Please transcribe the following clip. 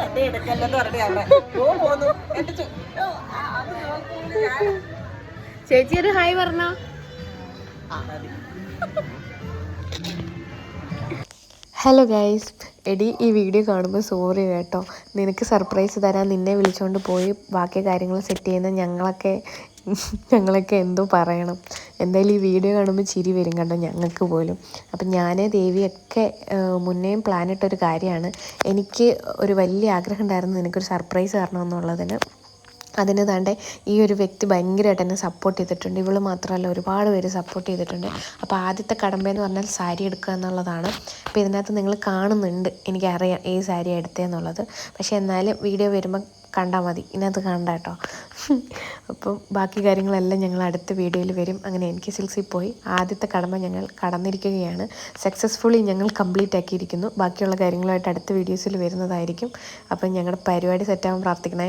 എന്റെ എടുക്കല്ലെന്ന് പറഞ്ഞു ചേച്ചി ഒരു ഹായ് പറഞ്ഞോ. ഹലോ ഗൈസ്, എടി ഈ വീഡിയോ കാണുമ്പോൾ സോറി കേട്ടോ. നിനക്ക് സർപ്രൈസ് തരാൻ നിന്നെ വിളിച്ചുകൊണ്ട് പോയി ബാക്കി കാര്യങ്ങൾ സെറ്റ് ചെയ്യുന്ന ഞങ്ങളൊക്കെ എന്തോ പറയണം. എന്തായാലും ഈ വീഡിയോ കാണുമ്പോൾ ചിരി വരും കണ്ടോ ഞങ്ങൾക്ക് പോലും. അപ്പം ഞാൻ ദേവിയൊക്കെ മുന്നേയും പ്ലാനിട്ടൊരു കാര്യമാണ്. എനിക്ക് ഒരു വലിയ ആഗ്രഹം ഉണ്ടായിരുന്നു നിനക്കൊരു സർപ്രൈസ് തരണമെന്നുള്ളതിന്. അതിന് താണ്ടെ ഈ ഒരു വ്യക്തി ഭയങ്കരമായിട്ട് എന്നെ സപ്പോർട്ട് ചെയ്തിട്ടുണ്ട്. ഇവള് മാത്രമല്ല, ഒരുപാട് പേര് സപ്പോർട്ട് ചെയ്തിട്ടുണ്ട്. അപ്പോൾ ആദ്യത്തെ കടമ്പയെന്ന് പറഞ്ഞാൽ സാരി എടുക്കുക എന്നുള്ളതാണ്. അപ്പോൾ ഇതിനകത്ത് നിങ്ങൾ കാണുന്നുണ്ട്, എനിക്കറിയാം ഏത് സാരിയാണ് എടുത്തതെന്നുള്ളത്. പക്ഷേ എന്നാലും വീഡിയോ വരുമ്പോൾ കണ്ടാൽ മതി, ഇതിനകത്ത് കണ്ട കേട്ടോ. അപ്പം ബാക്കി കാര്യങ്ങളെല്ലാം ഞങ്ങൾ അടുത്ത വീഡിയോയിൽ വരും. അങ്ങനെ എനിക്ക് സിൽസിൽ പോയി ആദ്യത്തെ കടമ്പ ഞങ്ങൾ കടന്നിരിക്കുകയാണ്. സക്സസ്ഫുള്ളി ഞങ്ങൾ കംപ്ലീറ്റ് ആക്കിയിരിക്കുന്നു. ബാക്കിയുള്ള കാര്യങ്ങളുമായിട്ട് അടുത്ത വീഡിയോസിൽ വരുന്നതായിരിക്കും. അപ്പം ഞങ്ങളുടെ പരിപാടി സെറ്റാകാൻ പ്രാർത്ഥിക്കണേ.